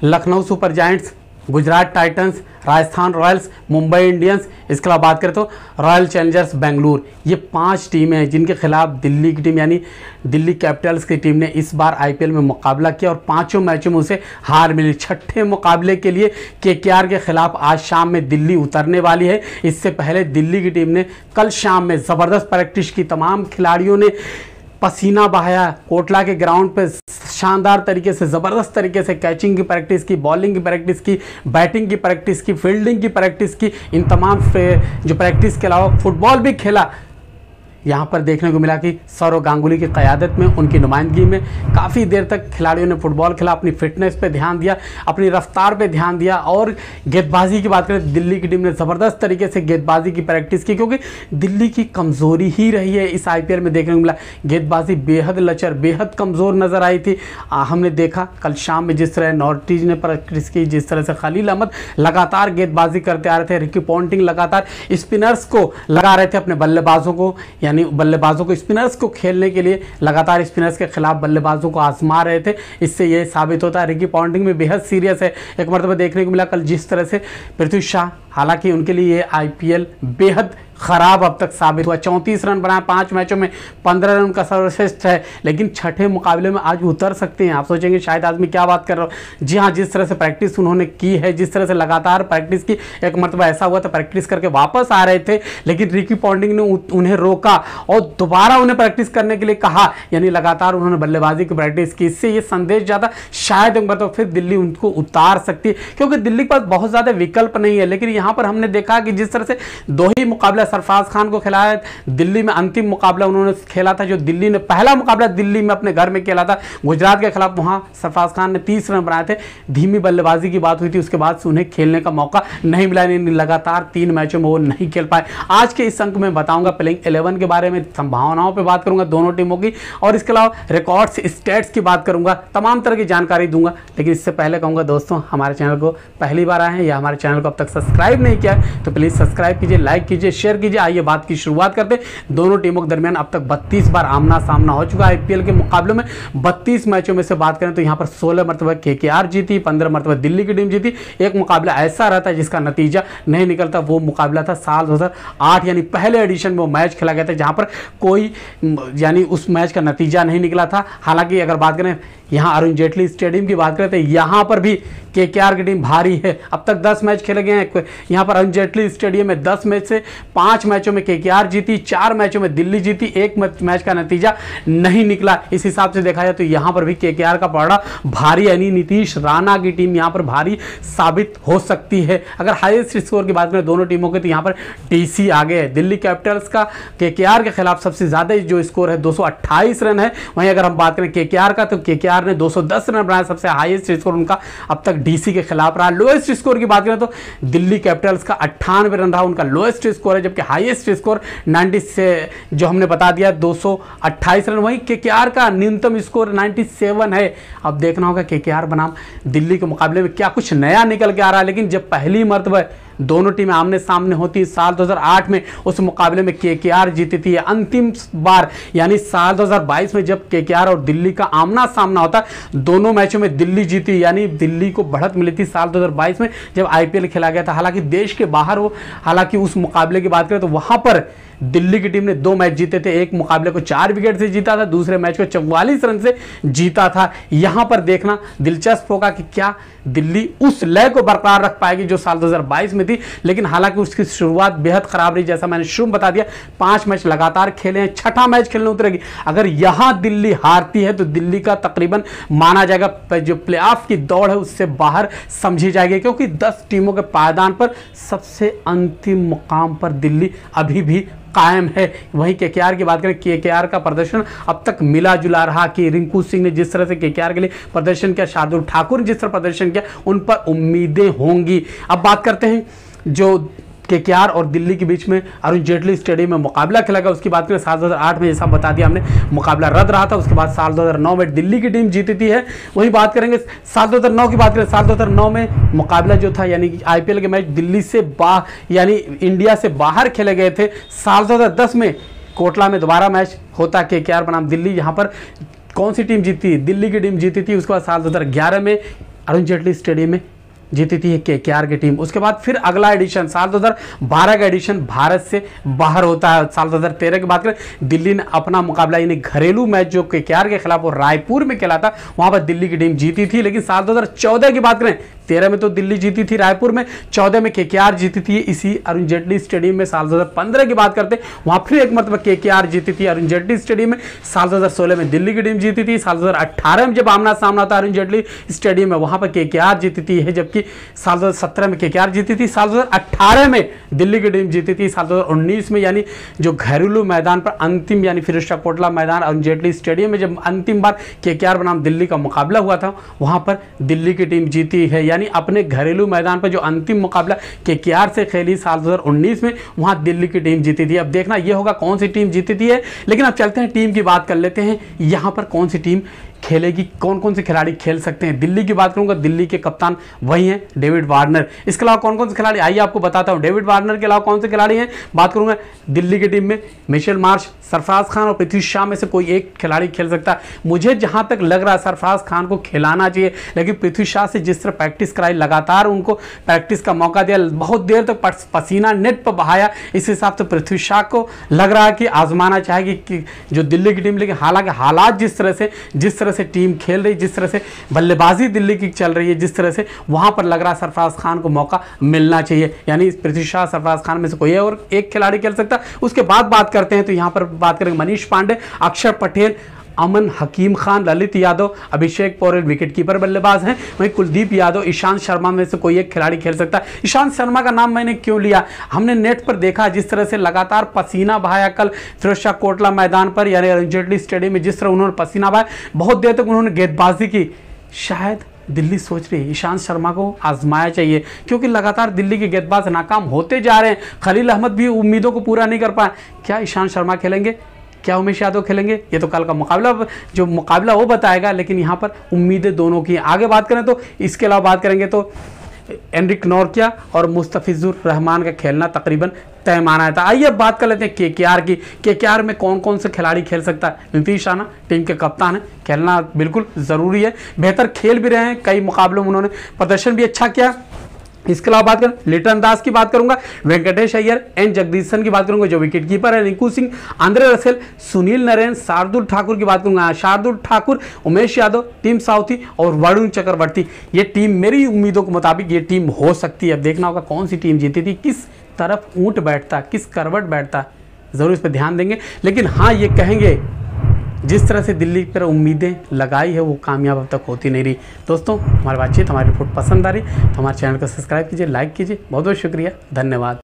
Lucknow super giants, Gujarat Titans, Rajasthan Royals, Mumbai Indians, इसके अलावा बात करें तो रॉयल चैलेंजर्स बेंगलुरु। ये 5 टीमें हैं जिनके खिलाफ दिल्ली की टीम यानी दिल्ली कैपिटल्स की टीम ने इस बार आईपीएल में मुकाबला किया और 5 मैचों में उसे हार मिली। छठे मुकाबले के लिए केकेआर के खिलाफ आज शाम में दिल्ली उतरने वाली है। इससे पहले दिल्ली की टीम ने कल शाम में ज़बरदस्त प्रैक्टिस की, तमाम खिलाड़ियों ने पसीना बहाया, कोटला के ग्राउंड पे शानदार तरीके से, ज़बरदस्त तरीके से कैचिंग की प्रैक्टिस की, बॉलिंग की प्रैक्टिस की, बैटिंग की प्रैक्टिस की, फील्डिंग की प्रैक्टिस की। इन तमाम जो प्रैक्टिस के अलावा फुटबॉल भी खेला। यहाँ पर देखने को मिला कि सौरव गांगुली की क़यादत में, उनकी नुमाइंदगी में काफ़ी देर तक खिलाड़ियों ने फुटबॉल खेला, अपनी फिटनेस पे ध्यान दिया, अपनी रफ्तार पे ध्यान दिया। और गेंदबाजी की बात करें, दिल्ली की टीम ने ज़बरदस्त तरीके से गेंदबाजी की प्रैक्टिस की, क्योंकि दिल्ली की कमज़ोरी ही रही है इस आईपीएल में। देखने को मिला गेंदबाजी बेहद लचर, बेहद कमज़ोर नज़र आई थी। हमने देखा कल शाम में जिस तरह नॉर्टिज ने प्रैक्टिस की, जिस तरह से खलील अहमद लगातार गेंदबाजी करते आ रहे थे, रिकी पॉन्टिंग लगातार स्पिनर्स को लगा रहे थे, अपने बल्लेबाजों को यानी बल्लेबाजों को, स्पिनर्स को खेलने के लिए लगातार स्पिनर्स के खिलाफ बल्लेबाजों को आजमा रहे थे। इससे ये साबित होता है रिकी पॉन्टिंग में बेहद सीरियस है। एक मरतबा देखने को मिला कल जिस तरह से पृथ्वी शॉ, हालांकि उनके लिए ये आईपीएल बेहद खराब अब तक साबित हुआ। 34 रन बनाए 5 मैचों में, 15 रन का सर्वश्रेष्ठ है, लेकिन छठे मुकाबले में आज उतर सकते हैं। आप सोचेंगे शायद आज मैं क्या बात कर रहा हूँ। जी हाँ, जिस तरह से प्रैक्टिस उन्होंने की है, जिस तरह से लगातार प्रैक्टिस की, एक मरतबा ऐसा हुआ था प्रैक्टिस करके वापस आ रहे थे, लेकिन रिकी पॉन्टिंग ने उन्हें रोका और दोबारा उन्हें प्रैक्टिस करने के लिए कहा, यानी लगातार उन्होंने बल्लेबाजी की प्रैक्टिस की। इससे ये संदेश ज़्यादा शायद एक मरतबा फिर दिल्ली उनको उतार सकती है, क्योंकि दिल्ली के पास बहुत ज़्यादा विकल्प नहीं है। लेकिन यहाँ पर हमने देखा कि जिस तरह से 2 ही मुकाबला सरफराज खान को खिलाया दिल्ली में, अंतिम मुकाबला उन्होंने खेला था, जो दिल्ली ने पहला मुकाबला दिल्ली में अपने घर में खेला था गुजरात के खिलाफ। वहां सरफराज खान ने 30 रन बनाए थे। धीमी बल्लेबाजी की बात हुई थी, उसके बाद से उन्हें खेलने का मौका नहीं मिला, लगातार 3 मैचों में वो नहीं खेल पाए। आज के इस अंक में बताऊंगा प्लेइंग 11 के बारे में, संभावनाओं पर बात करूंगा दोनों टीमों की, और इसके अलावा रिकॉर्ड्स, स्टैट्स की बात करूंगा, तमाम तरह की जानकारी दूंगा। लेकिन इससे पहले कहूंगा दोस्तों, हमारे चैनल को पहली बार आए हैं या हमारे चैनल को अब तक सब्सक्राइब नहीं किया है तो प्लीज़ सब्सक्राइब कीजिए, लाइक कीजिए, शेयर कीजिए। आइए बात की शुरुआत करते हैं। दोनों टीमों के दरमियान अब तक 32 बार आमना सामना हो चुका है आईपीएल के मुकाबले में। 32 मैचों में से बात करें तो यहां पर 16 मरतबा केकेआर जीती, 15 मरतबा दिल्ली की टीम जीती। एक मुकाबला ऐसा रहता है जिसका नतीजा नहीं निकलता, वो मुकाबला था साल 2008 यानी पहले एडिशन में वो मैच खेला गया था, जहां पर कोई यानी उस मैच का नतीजा नहीं निकला था। हालांकि अगर बात करें यहाँ अरुण जेटली स्टेडियम की बात करें तो यहाँ पर भी केकेआर की टीम भारी है। अब तक 10 मैच खेले गए हैं यहाँ पर अरुण जेटली स्टेडियम में। 10 मैच से 5 मैचों में केकेआर जीती, 4 मैचों में दिल्ली जीती, 1 मैच का नतीजा नहीं निकला। इस हिसाब से देखा जाए तो यहाँ पर भी केकेआर का पलड़ा भारी, यानी नीतीश राणा की टीम यहाँ पर भारी साबित हो सकती है। अगर हाईएस्ट स्कोर की बात करें दोनों टीमों के तो यहाँ पर डीसी आगे है। दिल्ली कैपिटल्स का केकेआर के खिलाफ सबसे ज़्यादा जो स्कोर है 228 रन है। वहीं अगर हम बात करें केकेआर का तो केकेआर ने 210 रन बनाया, सबसे हाईएस्ट स्कोर उनका अब तक डीसी के खिलाफ रहा। लोएस्ट स्कोर की बात करें तो दिल्ली कैपिटल्स का 98 रन रहा, उनका लोएस्ट स्कोर है, जबकि हाईएस्ट स्कोर 90 से जो हमने बता दिया 228 रन। वहीं केकेआर का न्यूनतम स्कोर 97 है। अब देखना होगा केकेआर बनाम दिल्ली के मुकाबले में क्या कुछ नया निकल के आ रहा है। लेकिन जब पहली मर्तबा दोनों टीमें आमने सामने होती साल 2008 में, उस मुकाबले में केकेआर जीती थी। अंतिम बार यानी साल 2022 में जब केकेआर और दिल्ली का आमना सामना होता, दोनों मैचों में दिल्ली जीती, यानी दिल्ली को बढ़त मिली थी साल 2022 में जब आईपीएल खेला गया था। हालांकि देश के बाहर वो, हालांकि उस मुकाबले की बात करें तो वहां पर दिल्ली की टीम ने 2 मैच जीते थे। एक मुकाबले को 4 विकेट से जीता था, दूसरे मैच को 44 रन से जीता था। यहां पर देखना दिलचस्प होगा कि क्या दिल्ली उस लय को बरकरार रख पाएगी जो साल 2022 में थी। लेकिन हालांकि उसकी शुरुआत बेहद खराब रही, जैसा मैंने शुरू में बता दिया। 5 मैच लगातार खेले हैं, 6ठा मैच खेलने उतरेगी। अगर यहां दिल्ली हारती है तो दिल्ली का तकरीबन माना जाएगा जो प्लेऑफ की दौड़ है उससे बाहर समझी जाएगी, क्योंकि 10 टीमों के पायदान पर सबसे अंतिम मुकाम पर दिल्ली अभी भी कायम है। वहीं केकेआर की बात करें, केकेआर का प्रदर्शन अब तक मिला जुला रहा कि रिंकू सिंह ने जिस तरह से केकेआर के लिए प्रदर्शन किया, शार्दुल ठाकुर ने जिस तरह प्रदर्शन किया, उन पर उम्मीदें होंगी। अब बात करते हैं जो केकेआर और दिल्ली के बीच में अरुण जेटली स्टेडियम में मुकाबला खेला गया, उसकी बात करें साल 2008 में जैसा बता दिया हमने मुकाबला रद्द रहा था। उसके बाद साल 2009 में दिल्ली की टीम जीती है। वही बात करेंगे साल 2009 की बात करें, साल 2009 में मुकाबला जो था यानी कि आईपीएल के मैच दिल्ली से यानी इंडिया से बाहर खेले गए थे। साल 2010 में कोटला में दोबारा मैच होता केकेआर बनाम दिल्ली, यहाँ पर कौन सी टीम जीती? दिल्ली की टीम जीती थी। उसके बाद साल 2011 में अरुण जेटली स्टेडियम में जीती थी केकेआर की टीम। उसके बाद फिर अगला एडिशन साल 2012 का एडिशन भारत से बाहर होता है। साल 2013 की बात करें, दिल्ली ने अपना मुकाबला यानी घरेलू मैच जो केकेआर के खिलाफ वो रायपुर में खेला था, वहां पर दिल्ली की टीम जीती थी। लेकिन साल 2014 की बात करें, 13 में तो दिल्ली जीती थी रायपुर में, 14 में केकेआर जीती थी इसी अरुण जेटली स्टेडियम में। साल 2015 की बात करते हैं, वहां फिर एक मतलब केकेआर जीती थी अरुण जेटली स्टेडियम में। साल 2016 में दिल्ली की टीम जीती थी। साल 2018 में जब आमना सामना था अरुण जेटली स्टेडियम में, वहां पर केकेआर जीती थी है, जबकि साल 2017 में केकेआर जीती थी। साल 2018 में दिल्ली की टीम जीती थी। साल 2019 में यानी जो घरेलू मैदान पर अंतिम यानी फिरोजशाह कोटला मैदान अरुण जेटली स्टेडियम में जब अंतिम बार केकेआर बनाम दिल्ली का मुकाबला हुआ था, वहां पर दिल्ली की टीम जीती है। यानी अपने घरेलू मैदान पर जो अंतिम मुकाबला केकेआर से खेली साल 2019 में, वहां दिल्ली की टीम जीती थी। अब देखना यह होगा कौन सी टीम जीती थी है। लेकिन अब चलते हैं टीम की बात कर लेते हैं, यहां पर कौन सी टीम खेलेगी, कौन कौन से खिलाड़ी खेल सकते हैं। दिल्ली की बात करूंगा, दिल्ली के कप्तान वही हैं डेविड वार्नर। इसके अलावा कौन कौन से खिलाड़ी, आइए आपको बताता हूं। डेविड वार्नर के अलावा कौन से खिलाड़ी हैं, बात करूंगा दिल्ली की टीम में मिशेल मार्श, सरफराज खान और पृथ्वी शॉ में से कोई एक खिलाड़ी खेल सकता है। मुझे जहां तक लग रहा है सरफराज खान को खिलाना चाहिए, लेकिन पृथ्वी शॉ से जिस तरह प्रैक्टिस कराई, लगातार उनको प्रैक्टिस का मौका दिया, बहुत देर तक पसीना नेट पर बहाया, इस हिसाब से पृथ्वी शॉ को लग रहा है कि आजमाना चाहेगी कि जो दिल्ली की टीम। लेकिन हालांकि हालात जिस तरह से टीम खेल रही, जिस तरह से बल्लेबाजी दिल्ली की चल रही है, जिस तरह से वहां पर लग रहा है सरफराज खान को मौका मिलना चाहिए। यानी पृथ्वी शॉ, सरफराज खान में से कोई और एक खिलाड़ी खेल सकता है। उसके बाद बात करते हैं तो यहां पर बात करेंगे मनीष पांडे, अक्षर पटेल, अमन हकीम खान, ललित यादव, अभिषेक पौरेल विकेट कीपर बल्लेबाज हैं। वहीं कुलदीप यादव, ईशांत शर्मा में से कोई एक खिलाड़ी खेल सकता है। ईशांत शर्मा का नाम मैंने क्यों लिया, हमने नेट पर देखा जिस तरह से लगातार पसीना बहाया कल फिरोजशाह कोटला मैदान पर यानी अरुण जेटली स्टेडियम में, जिस तरह उन्होंने पसीना बहाया, बहुत देर तक उन्होंने गेंदबाजी की। शायद दिल्ली सोच रही है ईशांत शर्मा को आजमाया चाहिए, क्योंकि लगातार दिल्ली के गेंदबाज नाकाम होते जा रहे हैं। खलील अहमद भी उम्मीदों को पूरा नहीं कर पाए। क्या ईशांत शर्मा खेलेंगे, क्या उमेश यादव खेलेंगे, ये तो कल का मुकाबला वो बताएगा। लेकिन यहाँ पर उम्मीदें दोनों की। आगे बात करें तो इसके अलावा बात करेंगे तो एनरिक नोरकिया और मुस्तफिजुर रहमान का खेलना तकरीबन तय माना था। आइए अब बात कर लेते हैं केकेआर की। केकेआर में कौन कौन से खिलाड़ी खेल सकता है। नीतीश राणा टीम के कप्तान है, खेलना बिल्कुल ज़रूरी है, बेहतर खेल भी रहे हैं, कई मुकाबलों में उन्होंने प्रदर्शन भी अच्छा किया। इसके अलावा बात करें लिटन दास की बात करूंगा, वेंकटेश अय्यर, एन जगदीशन की बात करूंगा जो विकेट कीपर है, रिंकू सिंह, आंद्रे रसेल, सुनील नरेन, शार्दुल ठाकुर की बात करूंगा, शार्दुल ठाकुर, उमेश यादव, टीम साउथी और वरुण चक्रवर्ती। ये टीम मेरी उम्मीदों के मुताबिक ये टीम हो सकती है। अब देखना होगा कौन सी टीम जीती थी, किस तरफ ऊंट बैठता, किस करवट बैठता, जरूर इस पर ध्यान देंगे। लेकिन हाँ ये कहेंगे जिस तरह से दिल्ली पर उम्मीदें लगाई है वो कामयाब अब तक होती नहीं रही। दोस्तों हमारी बातचीत, हमारी रिपोर्ट पसंद आ रही तो हमारे चैनल को सब्सक्राइब कीजिए, लाइक कीजिए। बहुत बहुत शुक्रिया, धन्यवाद।